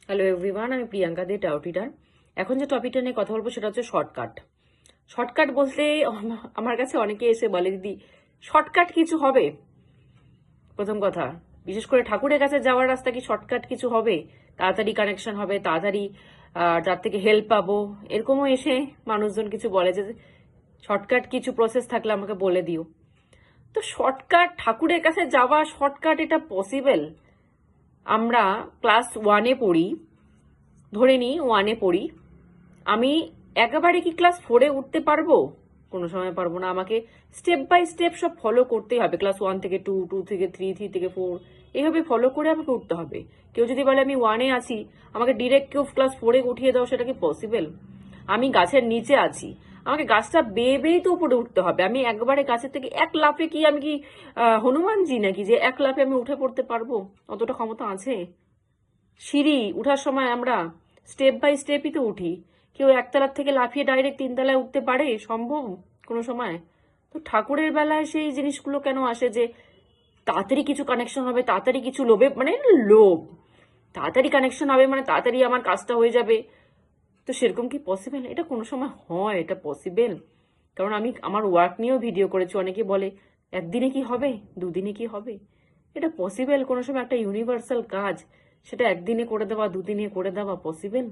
Hello everyone, আমি প্রিয়াঙ্কা দে টাউটিডার। এখন যে টপিকটা নিয়ে কথা বলবো সেটা হচ্ছে শর্টকাট। শর্টকাট বলতে আমার কাছে অনেকে এসে বলে, দিদি শর্টকাট কিছু হবে? প্রথম কথা, বিশেষ করে ঠাকুরের কাছে যাওয়ার রাস্তা কি শর্টকাট কিছু হবে? তাড়াতাড়ি কানেকশন হবে, তাড়াতাড়ি তার থেকে হেল্প পাবো, এরকমও এসে মানুষজন কিছু বলে যে শর্টকাট কিছু প্রসেস থাকলে আমাকে বলে দিও। তো শর্টকাট, ঠাকুরের কাছে যাওয়া শর্টকাট, এটা পসিবল? আমরা ক্লাস 1-এ পড়ি, ধরে নিই 1-এ পড়ি, আমি একেবারে কি ক্লাস 4-এ উঠতে পারবো? কোনো সময় পারবো না। আমাকে স্টেপ বাই স্টেপ সব ফলো করতেই হবে। ক্লাস 1 থেকে 2, 2 থেকে 3, 3 থেকে 4, এইভাবে ফলো করে আমাকে উঠতে হবে। কেউ যদি বলে আমি 1-এ আছি, আমাকে ডিরেক্ট কেউ ক্লাস 4-এ উঠিয়ে দাও, সেটা কি পসিবল? আমি গাছের নিচে আছি, আমাকে গাছটা বেয়ে বেয়েই তো উপরে উঠতে হবে। আমি একবারে গাছের থেকে এক লাফে কি, আমি কি হনুমানজি নাকি যে এক লাফে আমি উঠে পড়তে পারবো? অতটা ক্ষমতা আছে? সিঁড়ি উঠার সময় আমরা স্টেপ বাই স্টেপই তো উঠি। কেউ একতলার থেকে লাফিয়ে ডাইরেক্ট 3 তলায় উঠতে পারে? সম্ভব কোনো সময়? তো ঠাকুরের বেলায় সেই জিনিসগুলো কেন আসে যে তাড়াতাড়ি কিছু কানেকশন হবে, তাড়াতাড়ি কিছু লোভে, মানে লোভ, তাড়াতাড়ি কানেকশন হবে মানে তাড়াতাড়ি আমার কাজটা হয়ে যাবে? তো সেরকম কি পসিবল? এটা কোনো সময় হয়? এটা পসিবল? কারণ আমি আমার ওয়ার্ক নিয়েও ভিডিও করেছি, অনেকে বলে একদিনে কি হবে, দুদিনে কি হবে? এটা পসিবল কোনো সময়? একটা ইউনিভার্সাল কাজ, সেটা একদিনে করে দেওয়া, দুদিনে করে দেওয়া পসিবল?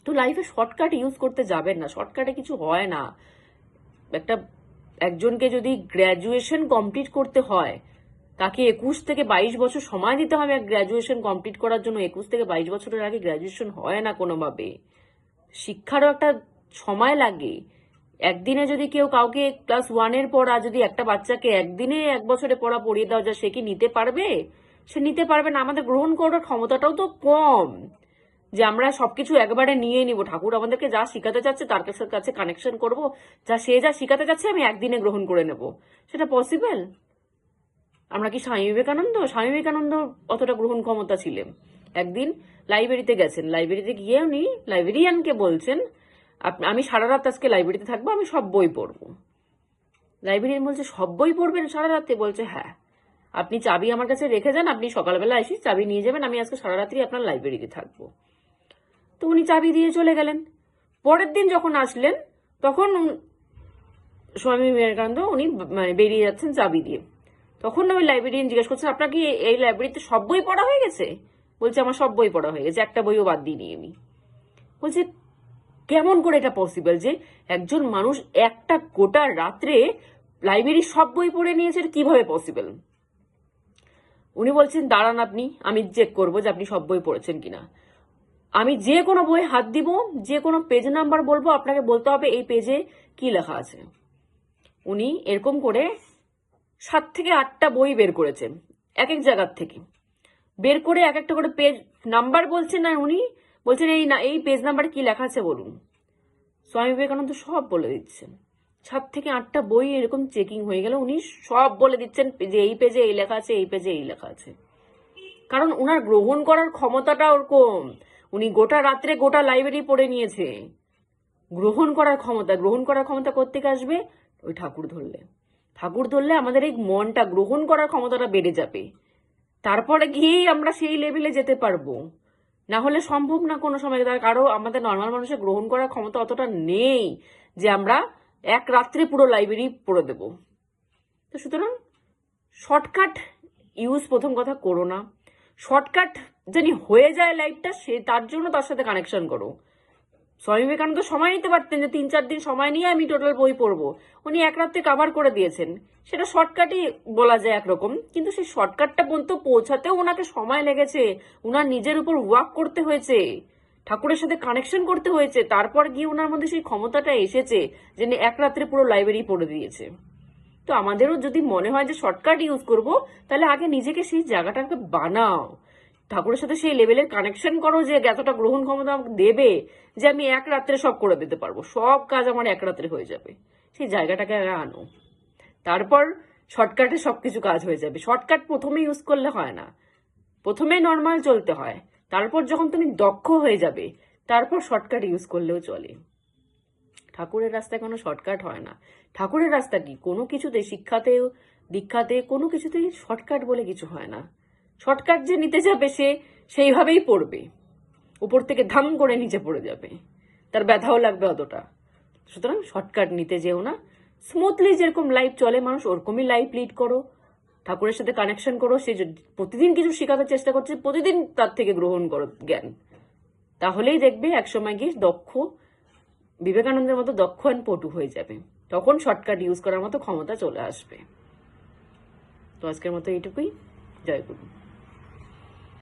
তো লাইফে শর্টকাট ইউজ করতে যাবেন না, শর্টকাটে কিছু হয় না। একটা একজনকে যদি গ্র্যাজুয়েশন কমপ্লিট করতে হয়, তাকে 21 থেকে 22 বছর সময় দিতে হবে গ্র্যাজুয়েশন কমপ্লিট করার জন্য। 21 থেকে 22 বছরের আগে গ্র্যাজুয়েশন হয় না কোনোভাবে। শিক্ষারও একটা সময় লাগে। একদিনে যদি কেউ কাউকে ক্লাস 1-এর পড়া, যদি একটা বাচ্চাকে একদিনে 1 বছরে পড়া পড়িয়ে দেওয়া যায়, সে কি নিতে পারবে? সে নিতে পারবে না। আমাদের গ্রহণ করার ক্ষমতাটাও তো কম, যে আমরা সবকিছু একবারে নিয়ে নিব। ঠাকুর আমাদেরকে যা শিখাতে চাচ্ছে তার কাছে কানেকশন করব, সে যা শিখাতে চাচ্ছে আমি একদিনে গ্রহণ করে নেব। সেটা পসিবল? আমরা কি স্বামী বিবেকানন্দ? স্বামী বিবেকানন্দ অতটা গ্রহণ ক্ষমতা ছিলেন? একদিন লাইব্রেরিতে গেছেন, লাইব্রেরিতে গিয়ে উনি লাইব্রেরিয়ানকে বলছেন, আমি সারা রাত আজকে লাইব্রেরিতে থাকবো, আমি সব বই পড়বো। লাইব্রেরিয়ান বলছে, সব বই পড়বেন সারা রাতে? বলছে, হ্যাঁ। আপনি চাবি আমার কাছে রেখে যান, আপনি সকালবেলা এসে চাবি নিয়ে যাবেন, আমি আজকে সারা রাত্রি আপনার লাইব্রেরিতে থাকবো। তো উনি চাবি দিয়ে চলে গেলেন। পরের দিন যখন আসলেন, তখন স্বামী বিবেকানন্দ উনি মানে বেরিয়ে যাচ্ছেন চাবি দিয়ে। তখন ওই লাইব্রেরিয়ান জিজ্ঞেস করছে, আপনার কি এই লাইব্রেরিতে সব বই পড়া হয়ে গেছে? বলছে, আমার সব বই পড়া হয়ে গেছে, একটা বইও বাদ দিইনি আমি। বলছে, কেমন করে এটা পসিবল যে একজন মানুষ একটা গোটা রাত্রে লাইব্রেরির সব বই পড়ে নিয়েছে? কিভাবে পসিবল? উনি বলছেন, দাঁড়ান আপনি, আমি চেক করবো যে আপনি সব বই পড়েছেন কিনা। আমি যে কোনো বই হাত দিব, যে কোনো পেজ নাম্বার বলবো, আপনাকে বলতে হবে এই পেজে কি লেখা আছে। উনি এরকম করে 7 থেকে 8টা বই বের করেছেন এক এক জায়গার থেকে। বের করে এক একটা করে পেজ নাম্বার বলছেন, আর উনি বলছেন এই পেজ নাম্বারে কি লেখা আছে বলুন। স্বামী বিবেকানন্দ সব বলে দিচ্ছেন। 7 থেকে 8টা বই এরকম চেকিং হয়ে গেল, উনি সব বলে দিচ্ছেন যে এই পেজে এই লেখা আছে, এই পেজে এই লেখা আছে। কারণ উনার গ্রহণ করার ক্ষমতাটা ওরকম। উনি গোটা রাত্রে গোটা লাইব্রেরি পড়ে নিয়েছে। গ্রহণ করার ক্ষমতা কোত্থেকে আসবে? ওই ঠাকুর ধরলে। ঠাকুর ধরলে আমাদের এই মনটা, গ্রহণ করার ক্ষমতাটা বেড়ে যাবে। তারপরে গিয়েই আমরা সেই লেভেলে যেতে পারবো। না হলে সম্ভব না কোনো সময়। তার কারো আমাদের নর্মাল মানুষের গ্রহণ করার ক্ষমতা অতটা নেই যে আমরা এক রাত্রে পুরো লাইব্রেরি পড়ে দেব। তো সুতরাং শর্টকাট ইউজ প্রথম কথা করো না। শর্টকাট জানি হয়ে যায় লাইফটা, সে তার জন্য তার সাথে কানেকশন করো। স্বামী বিবেকানন্দ সময় নিতে পারতেন যে 3-4 দিন সময় নিয়ে আমি টোটাল বই পড়বো। উনি এক রাত্রে কভার করে দিয়েছেন। সেটা শর্টকাটই বলা যায় একরকম, কিন্তু সেই শর্টকাটটা পর্যন্ত পৌঁছাতেও ওনাকে সময় লেগেছে। উনার নিজের উপর ওয়ার্ক করতে হয়েছে, ঠাকুরের সাথে কানেকশন করতে হয়েছে, তারপর গিয়ে ওনার মধ্যে সেই ক্ষমতাটা এসেছে যে এক রাত্রে পুরো লাইব্রেরি পড়ে দিয়েছে। তো আমাদেরও যদি মনে হয় যে শর্টকাট ইউজ করব, তাহলে আগে নিজেকে সেই জায়গাটাকে বানাও, ঠাকুরের সাথে সেই লেভেলের কানেকশন করো যে এতটা গ্রহণ ক্ষমতা আমাকে দেবে যে আমি এক রাত্রে সব করে দিতে পারবো, সব কাজ আমার এক রাত্রে হয়ে যাবে। সেই জায়গাটাকে আগে আনো, তারপর শর্টকাটে সবকিছু কাজ হয়ে যাবে। শর্টকাট প্রথমে ইউজ করলে হয় না, প্রথমে নর্মাল চলতে হয়, তারপর যখন তুমি দক্ষ হয়ে যাবে তারপর শর্টকাট ইউজ করলেও চলে। ঠাকুরের রাস্তায় কোনো শর্টকাট হয় না। ঠাকুরের রাস্তা কি, কোনো কিছুতে, শিক্ষাতেও দীক্ষাতে কোনো কিছুতেই শর্টকাট বলে কিছু হয় না। শর্টকাট যে নিতে যাবে সে সেইভাবেই পড়বে। উপর থেকে ধাম করে নিচে পড়ে যাবে, তার ব্যথাও লাগবে অতটা। সুতরাং শর্টকাট নিতে যেও না, স্মুথলি যেরকম লাইফ চলে মানুষ ওরকমই লাইফ লিড করো, ঠাকুরের সাথে কানেকশন করো, সে প্রতিদিন কিছু শেখাতে চেষ্টা করছে, প্রতিদিন তার থেকে গ্রহণ করো জ্ঞান, তাহলেই দেখবে একসময় গিয়ে দক্ষ, বিবেকানন্দের মতো দক্ষ অ্যান্ড পটু হয়ে যাবে, তখন শর্টকাট ইউজ করার মতো ক্ষমতা চলে আসবে। তো আজকের মতো এইটুকুই, জয় গুরু।